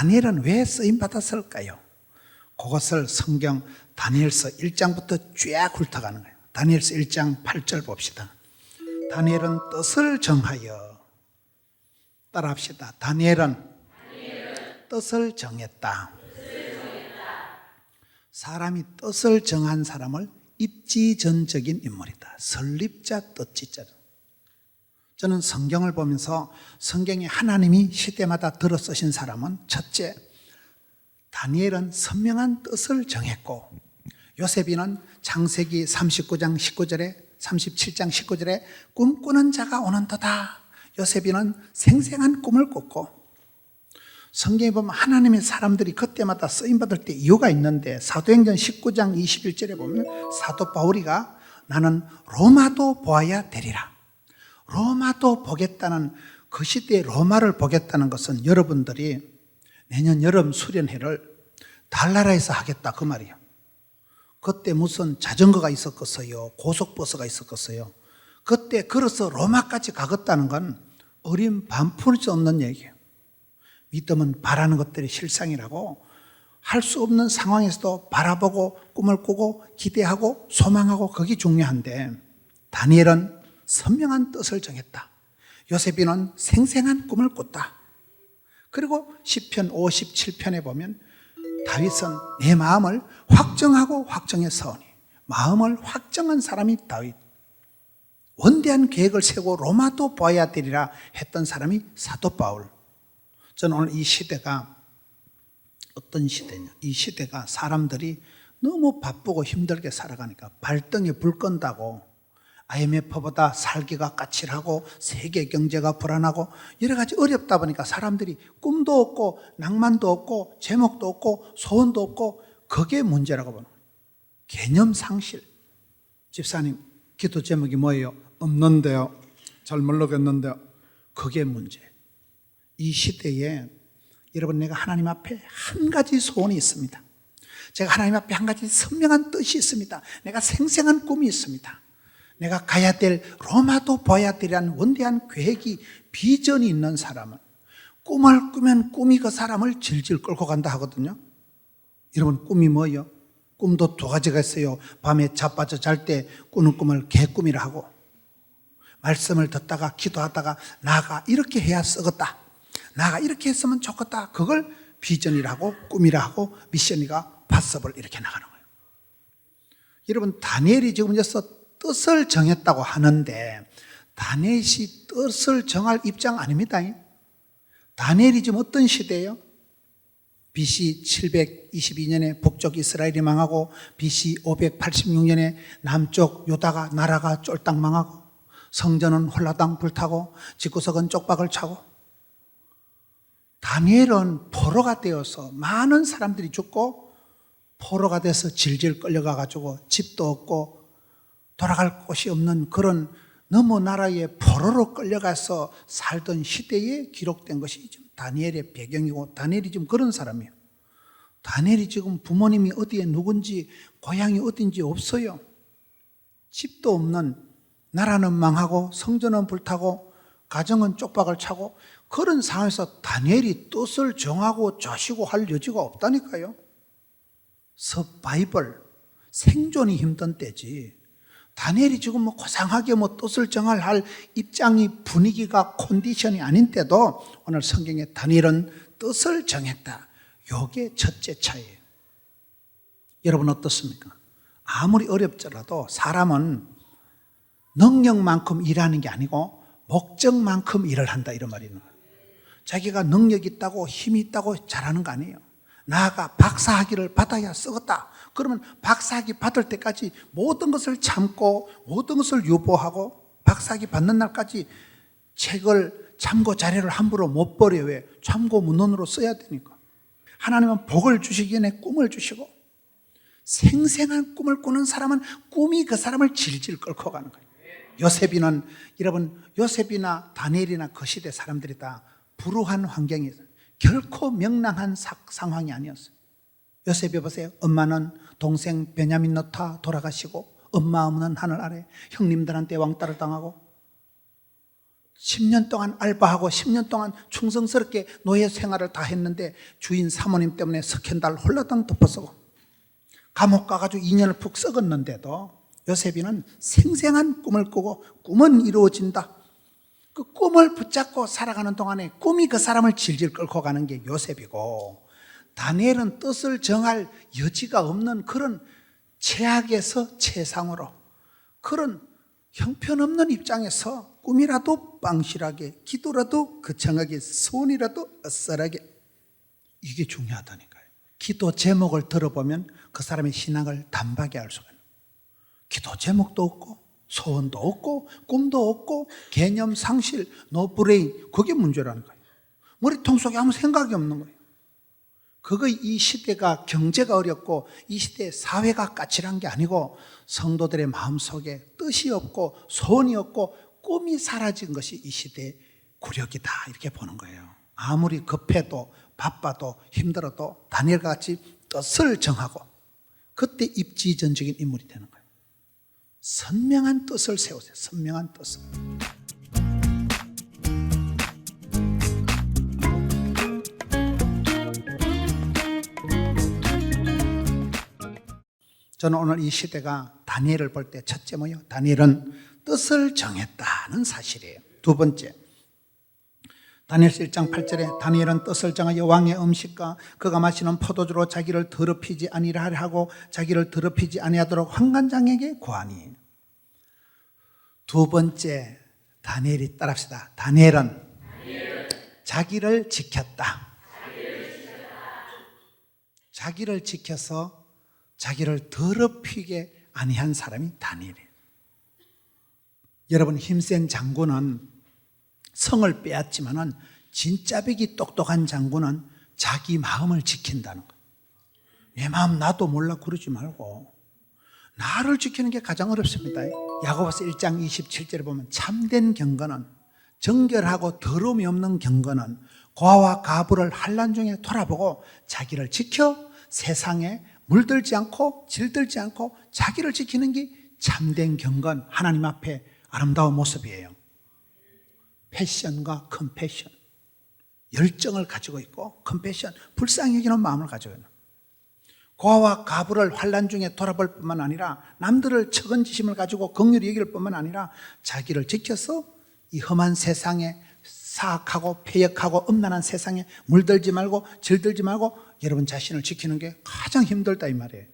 다니엘은 왜 쓰임받았을까요? 그것을 성경 다니엘서 1장부터 쫙 훑어가는 거예요. 다니엘서 1장 8절 봅시다. 다니엘은 뜻을 정하여, 따라합시다. 다니엘은 뜻을 정했다. 사람이 뜻을 정한 사람을 입지전적인 인물이다. 설립자, 뜻지자. 저는 성경을 보면서 성경에 하나님이 시대마다 들어 쓰신 사람은 첫째, 다니엘은 선명한 뜻을 정했고, 요셉이는 창세기 39장 19절에 37장 19절에 꿈꾸는 자가 오는도다. 요셉이는 생생한 꿈을 꿨고, 성경에 보면 하나님의 사람들이 그때마다 쓰임받을 때 이유가 있는데, 사도행전 19장 21절에 보면 사도 바울이가 나는 로마도 보아야 되리라. 로마도 보겠다는, 그 시대의 로마를 보겠다는 것은 여러분들이 내년 여름 수련회를 달나라에서 하겠다 그 말이에요. 그때 무슨 자전거가 있었겠어요? 고속버스가 있었겠어요? 그때 걸어서 로마까지 가겠다는 건 어린 반푼일 수 없는 얘기예요. 믿음은 바라는 것들이 실상이라고, 할 수 없는 상황에서도 바라보고 꿈을 꾸고 기대하고 소망하고, 그게 중요한데, 다니엘은 선명한 뜻을 정했다. 요셉이는 생생한 꿈을 꿨다. 그리고 시편 57편에 보면 다윗은 내 마음을 확정하고 확정해 서오니, 마음을 확정한 사람이 다윗. 원대한 계획을 세우고 로마도 보아야 되리라 했던 사람이 사도 바울. 저는 오늘 이 시대가 어떤 시대냐, 이 시대가 사람들이 너무 바쁘고 힘들게 살아가니까 발등에 불 끈다고 IMF보다 살기가 까칠하고 세계 경제가 불안하고 여러 가지 어렵다 보니까 사람들이 꿈도 없고 낭만도 없고 제목도 없고 소원도 없고, 그게 문제라고 보는 거예요. 개념 상실. 집사님, 기도 제목이 뭐예요? 없는데요. 잘 모르겠는데요. 그게 문제. 이 시대에 여러분, 내가 하나님 앞에 한 가지 소원이 있습니다. 제가 하나님 앞에 한 가지 선명한 뜻이 있습니다. 내가 생생한 꿈이 있습니다. 내가 가야 될 로마도 봐야 되리라는 원대한 계획이, 비전이 있는 사람은 꿈을 꾸면 꿈이 그 사람을 질질 끌고 간다 하거든요. 여러분, 꿈이 뭐예요? 꿈도 두 가지가 있어요. 밤에 자빠져 잘 때 꾸는 꿈을 개꿈이라 하고, 말씀을 듣다가 기도하다가 나가 이렇게 해야 쓰겠다, 나가 이렇게 했으면 좋겠다, 그걸 비전이라고 꿈이라 하고, 미션이가 파서블 이렇게 나가는 거예요. 여러분, 다니엘이 지금 여기서 뜻을 정했다고 하는데, 다니엘이 뜻을 정할 입장 아닙니다. 다니엘이 지금 어떤 시대예요? BC 722년에 북쪽 이스라엘이 망하고, BC 586년에 남쪽 유다가 나라가 쫄딱 망하고, 성전은 홀라당 불타고 집구석은 쪽박을 차고, 다니엘은 포로가 되어서 많은 사람들이 죽고, 포로가 돼서 질질 끌려가가지고 집도 없고 돌아갈 곳이 없는 그런 너무 나라의 포로로 끌려가서 살던 시대에 기록된 것이 지금 다니엘의 배경이고, 다니엘이 지금 그런 사람이에요. 다니엘이 지금 부모님이 어디에 누군지, 고향이 어딘지 없어요. 집도 없는, 나라는 망하고 성전은 불타고 가정은 쪽박을 차고, 그런 상황에서 다니엘이 뜻을 정하고 자시고 할 여지가 없다니까요. 서바이벌, 생존이 힘든 때지. 다니엘이 지금 뭐 고상하게 뭐 뜻을 정할 할 입장이, 분위기가, 컨디션이 아닌 때도 오늘 성경에 다니엘은 뜻을 정했다. 요게 첫째 차이예요. 여러분 어떻습니까? 아무리 어렵더라도 사람은 능력만큼 일하는 게 아니고 목적만큼 일을 한다, 이런 말이 있는 거예요. 자기가 능력 있다고 힘이 있다고 잘하는 거 아니에요. 나아가 박사학위를 받아야 쓰겠다. 그러면 박사학위 받을 때까지 모든 것을 참고 모든 것을 유보하고, 박사학위 받는 날까지 책을, 참고 자료를 함부로 못 버려요. 왜? 참고 문헌으로 써야 되니까. 하나님은 복을 주시기 전에 꿈을 주시고, 생생한 꿈을 꾸는 사람은 꿈이 그 사람을 질질 끌고 가는 거예요. 요셉이는, 여러분, 요셉이나 다니엘이나 그 시대 사람들이 다 불우한 환경이 있어요. 결코 명랑한 상황이 아니었어요. 요셉이 보세요. 엄마는 동생 베냐민 놓다 돌아가시고, 엄마 없는 하늘 아래 형님들한테 왕따를 당하고, 10년 동안 알바하고 10년 동안 충성스럽게 노예 생활을 다 했는데 주인 사모님 때문에 스캔들 홀라당 덮어쓰고 감옥 가가지고 2년을 푹 썩었는데도 요셉이는 생생한 꿈을 꾸고 꿈은 이루어진다. 그 꿈을 붙잡고 살아가는 동안에 꿈이 그 사람을 질질 끌고 가는 게 요셉이고, 다니엘은 뜻을 정할 여지가 없는 그런 최악에서 최상으로, 그런 형편없는 입장에서 꿈이라도 빵실하게, 기도라도 거창하게, 소원이라도 어쌀하게, 이게 중요하다니까요. 기도 제목을 들어보면 그 사람의 신앙을 단박에 알 수가 있어요. 기도 제목도 없고 소원도 없고 꿈도 없고 개념 상실, 노브레인, 그게 문제라는 거예요. 머리통 속에 아무 생각이 없는 거예요. 그거 이 시대가 경제가 어렵고 이 시대의 사회가 까칠한 게 아니고 성도들의 마음속에 뜻이 없고 소원이 없고 꿈이 사라진 것이 이 시대의 굴욕이다, 이렇게 보는 거예요. 아무리 급해도 바빠도 힘들어도 다니엘과 같이 뜻을 정하고 그때 입지전적인 인물이 되는 거예요. 선명한 뜻을 세우세요. 선명한 뜻을. 저는 오늘 이 시대가 다니엘을 볼 때 첫째 뭐예요? 다니엘은 뜻을 정했다는 사실이에요. 두 번째, 다니엘서 1장 8절에 다니엘은 뜻을 정하여 왕의 음식과 그가 마시는 포도주로 자기를 더럽히지 아니라 하고 자기를 더럽히지 아니하도록 환관장에게 구하니. 두 번째, 다니엘이 따라합시다. 다니엘은 자기를 지켰다. 자기를 지켜서 자기를 더럽히게 아니한 사람이 다니엘이에요. 여러분, 힘센 장군은 성을 빼앗지만은 진짜배기 똑똑한 장군은 자기 마음을 지킨다는 거예요. 내 마음 나도 몰라 그러지 말고 나를 지키는 게 가장 어렵습니다. 야고보서 1장 27절에 보면 참된 경건은, 정결하고 더러움이 없는 경건은 고아와 가부를 환난 중에 돌아보고 자기를 지켜 세상에 물들지 않고 질들지 않고 자기를 지키는 게 참된 경건, 하나님 앞에 아름다운 모습이에요. 패션과 컴패션, 열정을 가지고 있고 컴패션, 불쌍히 여기는 마음을 가지고 있는, 고아와 가부를 환난 중에 돌아볼 뿐만 아니라 남들을 책임지심을 가지고 긍휼히 여길 뿐만 아니라 자기를 지켜서 이 험한 세상에, 사악하고 폐역하고 음란한 세상에 물들지 말고 질들지 말고 여러분 자신을 지키는 게 가장 힘들다, 이 말이에요.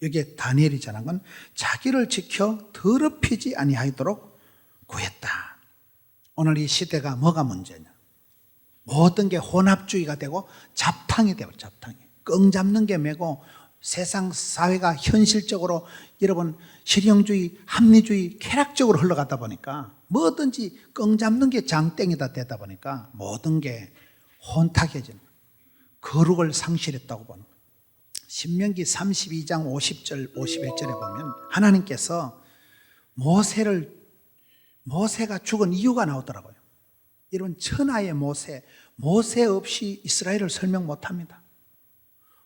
여기에 다니엘이 전한 건 자기를 지켜 더럽히지 아니하도록 구했다. 오늘 이 시대가 뭐가 문제냐? 모든 게 혼합주의가 되고 잡탕이 되고, 잡탕이 끙 잡는 게 매고 세상 사회가 현실적으로 여러분 실용주의, 합리주의, 쾌락적으로 흘러가다 보니까 뭐든지 끙 잡는 게 장땡이다 되다 보니까 모든 게 혼탁해지는, 거룩을 상실했다고 보는 거예요. 신명기 32장 50절 51절에 보면 하나님께서 모세가 죽은 이유가 나오더라고요. 이런 천하의 모세 없이 이스라엘을 설명 못합니다.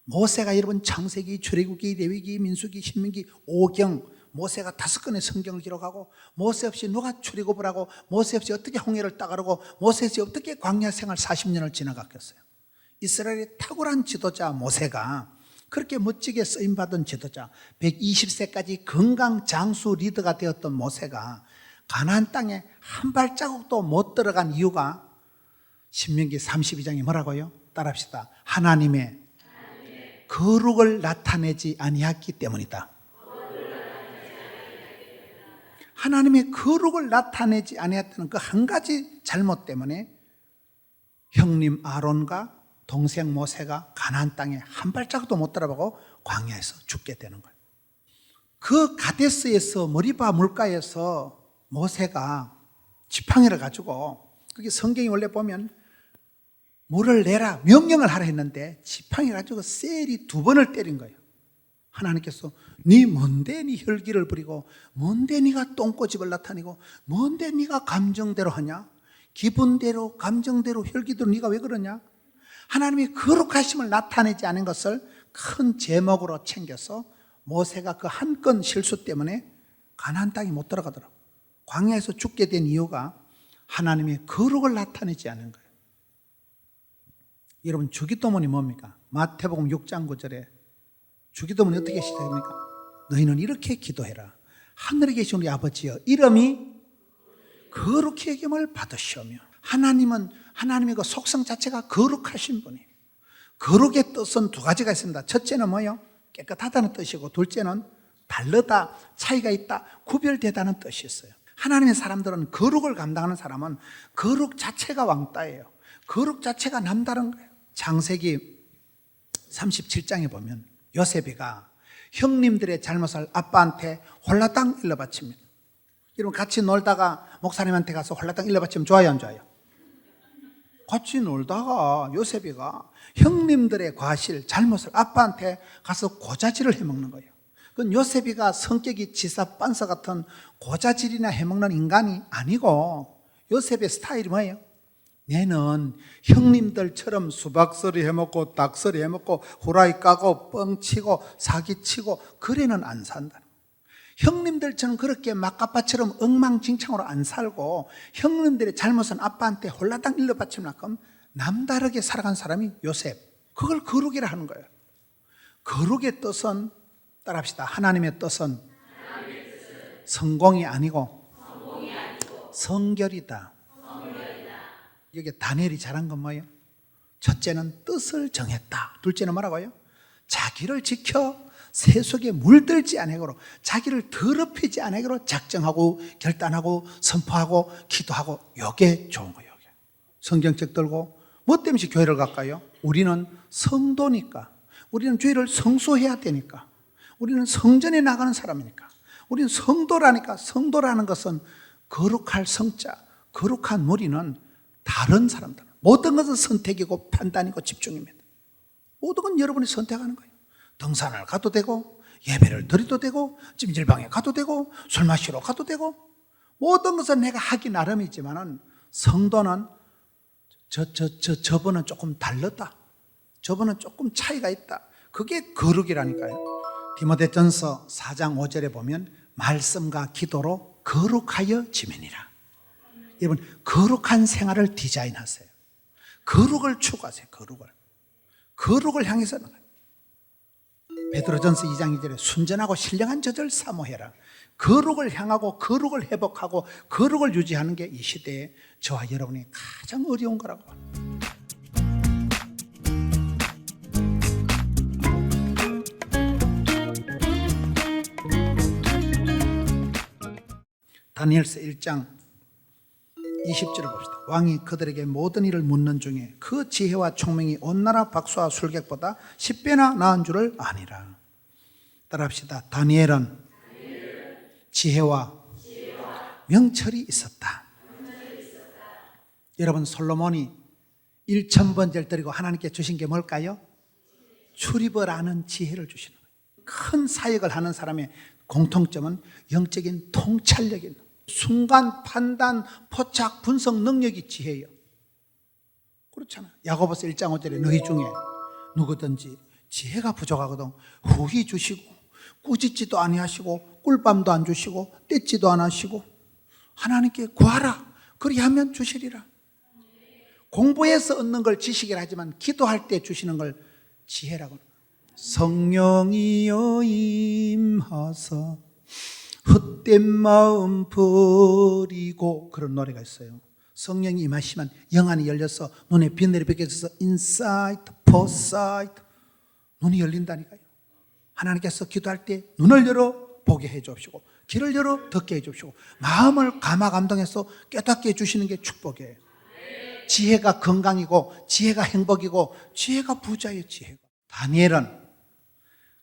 모세가 여러분 창세기, 출애굽기, 레위기, 민수기, 신명기, 오경, 모세가 5권의 성경을 기록하고 모세 없이 누가 출애굽을 하고 모세 없이 어떻게 홍해를 따가르고 모세 없이 어떻게 광야 생활 40년을 지나갔겠어요. 이스라엘의 탁월한 지도자 모세가, 그렇게 멋지게 쓰임받은 지도자, 120세까지 건강 장수 리더가 되었던 모세가 가나안 땅에 한 발자국도 못 들어간 이유가 신명기 32장이 뭐라고요? 따라합시다. 하나님의 거룩을 나타내지 아니했기 때문이다. 하나님의 거룩을 나타내지 아니했다는 그 한 가지 잘못 때문에 형님 아론과 동생 모세가 가나안 땅에 한 발자국도 못 들어보고 광야에서 죽게 되는 거예요. 그 가데스에서 머리바 물가에서 모세가 지팡이를 가지고, 그게 성경이 원래 보면 물을 내라 명령을 하라 했는데 지팡이 가지고 셀이 2번을 때린 거예요. 하나님께서 네 뭔데 네 혈기를 부리고, 뭔데 네가 똥꼬집을 나타내고, 뭔데 네가 감정대로 하냐, 기분대로 감정대로 혈기대로 네가 왜 그러냐. 하나님이 거룩하심을 나타내지 않은 것을 큰 제목으로 챙겨서 모세가 그 한 건 실수 때문에 가나안 땅에 못 들어가더라고요. 광야에서 죽게 된 이유가 하나님의 거룩을 나타내지 않은 거예요. 여러분, 주기도문이 뭡니까? 마태복음 6장 9절에 주기도문이 어떻게 시작합니까? 너희는 이렇게 기도해라. 하늘에 계신 우리 아버지여, 이름이 거룩히 여김을 받으시오며. 하나님은, 하나님의 그 속성 자체가 거룩하신 분이에요. 거룩의 뜻은 두 가지가 있습니다. 첫째는 뭐예요? 깨끗하다는 뜻이고, 둘째는 다르다, 차이가 있다, 구별되다는 뜻이 있어요. 하나님의 사람들은, 거룩을 감당하는 사람은 거룩 자체가 왕따예요. 거룩 자체가 남다른 거예요. 창세기 37장에 보면 요셉이가 형님들의 잘못을 아빠한테 홀라당 일러바칩니다. 여러분, 같이 놀다가 목사님한테 가서 홀라당 일러바치면 좋아요, 안 좋아요? 같이 놀다가 요셉이가 형님들의 과실, 잘못을 아빠한테 가서 고자질을 해먹는 거예요. 그건 요셉이가 성격이 지사빤서 같은 고자질이나 해먹는 인간이 아니고, 요셉의 스타일이 뭐예요? 얘는 형님들처럼 수박서리 해먹고 닭서리 해먹고 후라이 까고 뻥치고 사기치고 그래는 안 산다. 형님들처럼 그렇게 막가빠처럼 엉망진창으로 안 살고, 형님들의 잘못은 아빠한테 홀라당 일러바치만큼 남다르게 살아간 사람이 요셉. 그걸 거룩이라 하는 거예요. 거룩의 뜻은, 따라합시다. 하나님의 뜻은 성공이 아니고 성결이다. 여기 다니엘이 잘한 건 뭐예요? 첫째는 뜻을 정했다. 둘째는 뭐라고요? 자기를 지켜 세속에 물들지 않으므로, 자기를 더럽히지 않으므로 작정하고 결단하고 선포하고 기도하고. 이게 좋은 거예요. 성경책 들고 뭐 때문에 교회를 갈까요? 우리는 성도니까, 우리는 죄를 성소해야 되니까, 우리는 성전에 나가는 사람이니까, 우리는 성도라니까. 성도라는 것은 거룩할 성자, 거룩한 무리는 다른 사람들, 모든 것은 선택이고 판단이고 집중입니다. 모든 건 여러분이 선택하는 거예요. 등산을 가도 되고, 예배를 드려도 되고, 찜질방에 가도 되고, 술 마시러 가도 되고, 모든 것은 내가 하기 나름이지만은, 성도는 저번은 조금 다르다, 저번은 조금 차이가 있다. 그게 거룩이라니까요. 디모데전서 4장 5절에 보면 말씀과 기도로 거룩하여 지면이라. 여러분, 거룩한 생활을 디자인하세요. 거룩을 추구하세요. 거룩을 향해서 나가요. 베드로전서 2장 2절에 순전하고 신령한 저들 사모해라. 거룩을 향하고 거룩을 회복하고 거룩을 유지하는 게 이 시대에 저와 여러분이 가장 어려운 거라고 합니다. 다니엘서 1장 20절을 봅시다. 왕이 그들에게 모든 일을 묻는 중에 그 지혜와 총명이 온 나라 박수와 술객보다 10배나 나은 줄을 아니라. 따라합시다. 다니엘은 지혜와 명철이 있었다. 여러분, 솔로몬이 1000번째를 드리고 하나님께 주신 게 뭘까요? 출입을 아는 지혜를 주시는 거예요. 큰 사역을 하는 사람의 공통점은 영적인 통찰력이 있는 거예요. 순간 판단, 포착, 분석 능력이 지혜예요. 그렇잖아. 야고보서 1장 5절에 너희 중에 누구든지 지혜가 부족하거든 후히 주시고 꾸짖지도 아니하시고 꿀밤도 안 주시고 떼지도 안 하시고 하나님께 구하라. 그리하면 주시리라. 공부해서 얻는 걸 지식이라 하지만 기도할 때 주시는 걸 지혜라고 합니다. 성령이여 임하사 헛된 마음 버리고, 그런 노래가 있어요. 성령이 임하시면 영안이 열려서 눈에 빛들이 비춰져서 인사이트, 포사이트, 눈이 열린다니까요. 하나님께서 기도할 때 눈을 열어 보게 해 주시고 귀를 열어 듣게 해 주시고 마음을 감화 감동해서 깨닫게 해 주시는 게 축복이에요. 지혜가 건강이고 지혜가 행복이고 지혜가 부자예요. 지혜가. 다니엘은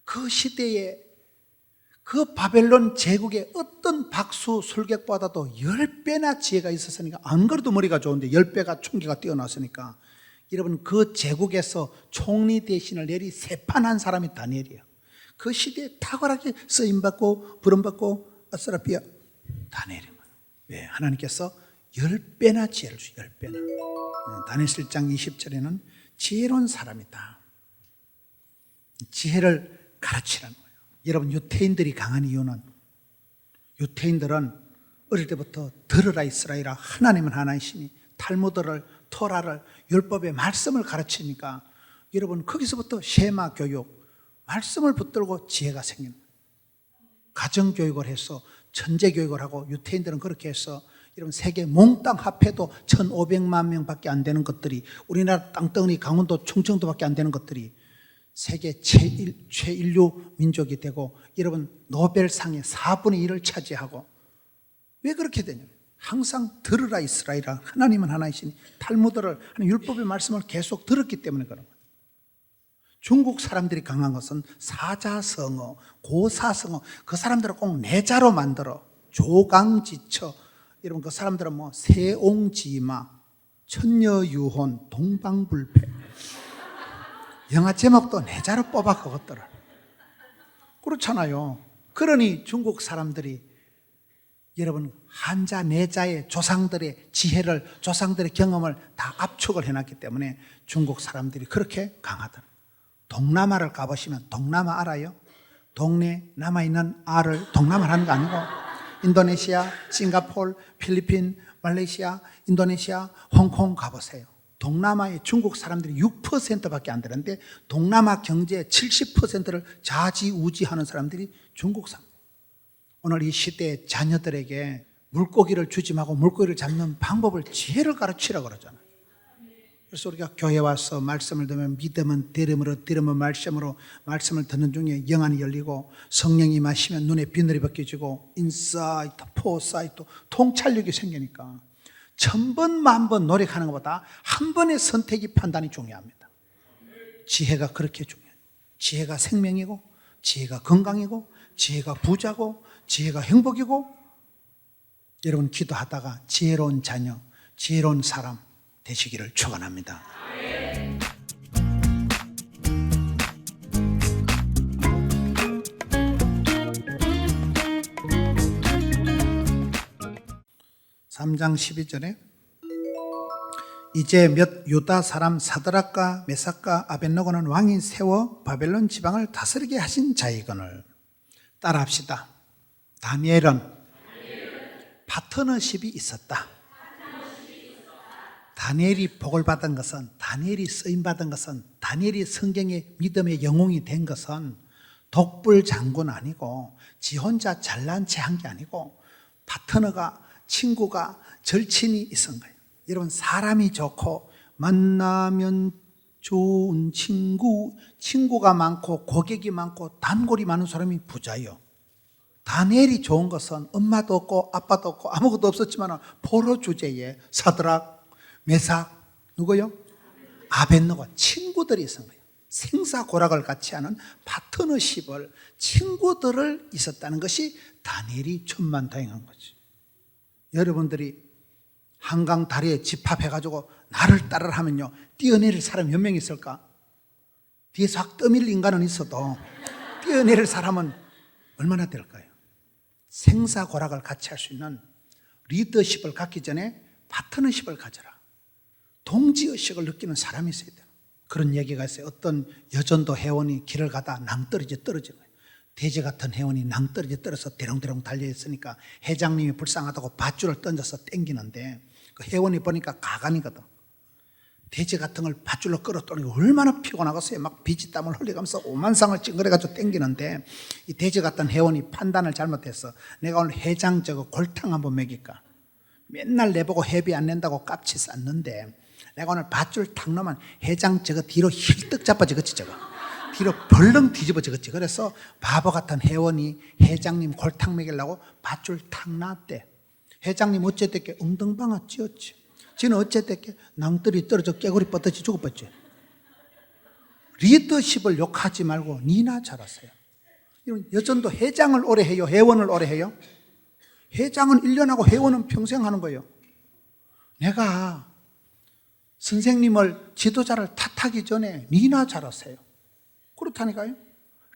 그 시대에 그 바벨론 제국의 어떤 박수 술객보다도 10배나 지혜가 있었으니까, 안 그래도 머리가 좋은데 10배가 총기가 뛰어났으니까, 여러분 그 제국에서 총리 대신을 내리 세판한 사람이 다니엘이에요. 그 시대에 탁월하게 쓰임받고 부름받고 아스라피아 다니엘인 거예요. 왜? 하나님께서 10배나 지혜를 주셔요. 10배나. 다니엘 1장 20절에는 지혜로운 사람이다. 지혜를 가르치라는 거예요. 여러분, 유태인들이 강한 이유는, 유태인들은 어릴 때부터 들으라 이스라엘아, 하나님은 하나이시니 탈무드를, 토라를, 율법의 말씀을 가르치니까 여러분 거기서부터 쉐마 교육, 말씀을 붙들고 지혜가 생기는 거예요. 가정교육을 해서 천재교육을 하고, 유태인들은 그렇게 해서 여러분 세계 몽땅 합해도 1,500만 명밖에 안 되는 것들이, 우리나라 땅덩어리 강원도 충청도밖에 안 되는 것들이 세계 최인류 민족이 되고, 여러분 노벨상의 4분의 1을 차지하고. 왜 그렇게 되냐면 항상 들으라 이스라엘아, 하나님은 하나이시니 탈무드를 하는 율법의 말씀을 계속 들었기 때문에 그런 거예요. 중국 사람들이 강한 것은 사자성어, 고사성어, 그 사람들을 꼭 내자로 만들어. 조강지처, 여러분 그 사람들은 뭐 세옹지마, 천녀유혼, 동방불패, 영화 제목도 내자로 뽑아 그것들을. 그렇잖아요. 그러니 중국 사람들이 여러분 한자 내자의 조상들의 지혜를, 조상들의 경험을 다 압축을 해놨기 때문에 중국 사람들이 그렇게 강하더라. 동남아를 가보시면, 동남아 알아요? 동네 남아있는 알을 동남아라는 거 아니고 인도네시아, 싱가포르, 필리핀, 말레이시아, 인도네시아, 홍콩 가보세요. 동남아의 중국 사람들이 6%밖에 안 되는데 동남아 경제의 70%를 좌지우지하는 사람들이 중국 사람. 오늘 이 시대의 자녀들에게 물고기를 주지 말고 물고기를 잡는 방법을, 지혜를 가르치라고 그러잖아요. 그래서 우리가 교회 와서 말씀을 듣면 믿음은 들음으로, 들음은 말씀으로, 말씀을 듣는 중에 영안이 열리고 성령이 마시면 눈에 비늘이 벗겨지고 인사이트, 포사이트, 통찰력이 생기니까 1000번, 10,000번 노력하는 것보다 한 번의 선택이, 판단이 중요합니다. 지혜가 그렇게 중요해요. 지혜가 생명이고, 지혜가 건강이고, 지혜가 부자고, 지혜가 행복이고. 여러분 기도하다가 지혜로운 자녀, 지혜로운 사람 되시기를 축원합니다. (3장 12절에) 이제 몇 유다 사람 사드락과 메삭과 아벳느고는 왕이 세워 바벨론 지방을 다스리게 하신 자이거늘. 따라합시다. 다니엘은 파트너십이 있었다. 다니엘이 복을 받은 것은, 다니엘이 쓰임 받은 것은, 다니엘이 성경의 믿음의 영웅이 된 것은 독불 장군 아니고 지 혼자 잘난 체 한 게 아니고 파트너가, 친구가, 절친이 있은 거예요. 여러분 사람이 좋고 만나면 좋은 친구, 친구가 많고 고객이 많고 단골이 많은 사람이 부자예요. 다니엘이 좋은 것은 엄마도 없고 아빠도 없고 아무것도 없었지만 포로 주제에 사드락, 메삭, 누구요? 아벳느고, 친구들이 있은 거예요. 생사고락을 같이 하는 파트너십을, 친구들을 있었다는 것이 다니엘이 천만다행한 거지. 여러분들이 한강 다리에 집합해가지고 나를 따르라 하면요, 뛰어내릴 사람이 몇 명 있을까? 뒤에서 확 떠밀 인간은 있어도 뛰어내릴 사람은 얼마나 될까요? 생사고락을 같이 할 수 있는 리더십을 갖기 전에 파트너십을 가져라. 동지의식을 느끼는 사람이 있어야 돼요. 그런 얘기가 있어요. 어떤 여전도 회원이 길을 가다 낭떠러지 떨어진 거예요. 돼지 같은 회원이 낭떠러지 떨어서 대롱대롱 달려있으니까 회장님이 불쌍하다고 밧줄을 던져서 땡기는데 그 회원이 보니까 가관이거든. 돼지 같은 걸 밧줄로 끌어떨리고 얼마나 피곤하겠어요. 막 비지땀을 흘려가면서 오만상을 찡그려가지고 땡기는데 이 돼지 같은 회원이 판단을 잘못해서 내가 오늘 회장 저거 골탕 한번 먹일까? 맨날 내보고 회비 안 낸다고 깝치 쌌는데 내가 오늘 밧줄 탁 넣으면 회장 저거 뒤로 힐뜩 잡아지겠지, 저거 뒤로 벌렁 뒤집어지겠지. 그래서 바보 같은 회원이 회장님 골탕 먹이려고 밧줄 탁 놨대. 회장님 어쨌든 엉덩방아 찧었지. 지는 어쨌든 낭떠리 떨어져 깨구리 뻗어지 죽어버렸지. 리더십을 욕하지 말고 니나 잘하세요. 여전도 회장을 오래 해요? 회원을 오래 해요? 회장은 1년 하고 회원은 평생 하는 거예요. 내가 선생님을, 지도자를 탓하기 전에 니나 잘하세요. 그렇다니까요.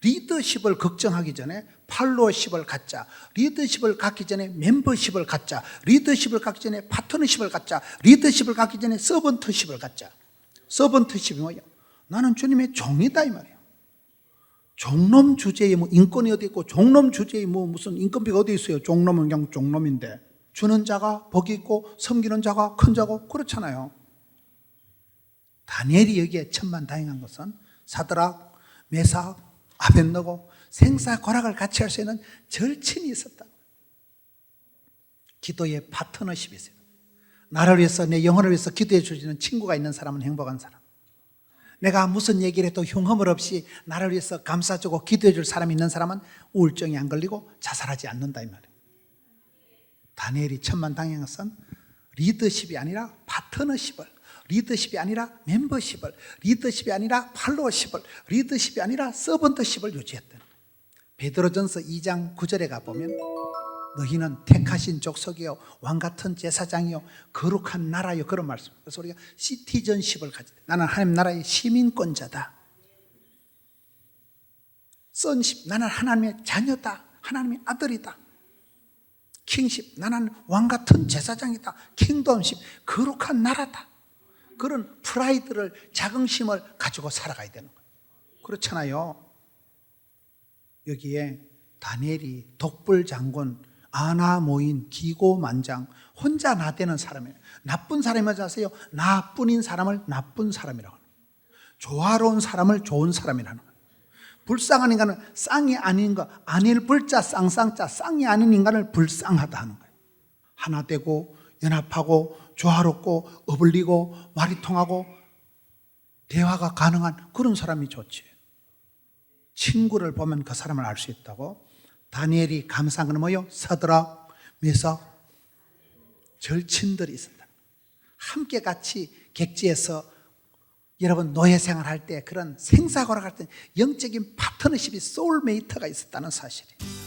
리더십을 걱정하기 전에 팔로워십을 갖자. 리더십을 갖기 전에 멤버십을 갖자. 리더십을 갖기 전에 파트너십을 갖자. 리더십을 갖기 전에 서번트십을 갖자. 서번트십이 뭐야? 나는 주님의 종이다 이 말이에요. 종놈 주제에 뭐 인권이 어디 있고 종놈 주제에 뭐 무슨 인건비가 어디 있어요. 종놈은 그냥 종놈인데 주는 자가 복이 있고 섬기는 자가 큰 자고 그렇잖아요. 다니엘이 여기에 천만다행한 것은 사드락, 메삭, 아벳느고 생사고락을 같이 할 수 있는 절친이 있었다. 기도의 파트너십이 있어요. 나를 위해서, 내 영혼을 위해서 기도해 주시는 친구가 있는 사람은 행복한 사람. 내가 무슨 얘기를 해도 흉허물 없이 나를 위해서 감싸주고 기도해 줄 사람이 있는 사람은 우울증이 안 걸리고 자살하지 않는다 이 말이에요. 다니엘이 천만다행한 것은 리더십이 아니라 파트너십을, 리더십이 아니라 멤버십을, 리더십이 아니라 팔로워십을, 리더십이 아니라 서번트십을 유지했다는 거예요. 베드로전서 2장 9절에 가보면 너희는 택하신 족속이요 왕같은 제사장이요 거룩한 나라요 그런 말씀. 그래서 우리가 시티즌십을 가지다. 나는 하나님 나라의 시민권자다. 선십, 나는 하나님의 자녀다. 하나님의 아들이다. 킹십, 나는 왕같은 제사장이다. 킹덤십, 거룩한 나라다. 그런 프라이드를, 자긍심을 가지고 살아가야 되는 거예요. 그렇잖아요. 여기에 다니엘이 독불장군, 아나모인, 기고만장, 혼자 나대는 사람이에요. 나쁜 사람이 아세요? 나뿐인 사람을 나쁜 사람이라고 합니다. 조화로운 사람을 좋은 사람이라는 거예요. 불쌍한 인간은 쌍이 아닌 거, 아닐 불자 쌍쌍자, 쌍이 아닌 인간을 불쌍하다 하는 거예요. 하나 되고 연합하고 조화롭고 어울리고 말이 통하고 대화가 가능한 그런 사람이 좋지. 친구를 보면 그 사람을 알 수 있다고. 다니엘이 감사한 건 뭐예요? 사드락, 메삭, 절친들이 있었다. 함께 같이 객지에서 여러분 노예 생활할 때 그런 생사고락 할 때 영적인 파트너십이 소울메이트가 있었다는 사실이에요.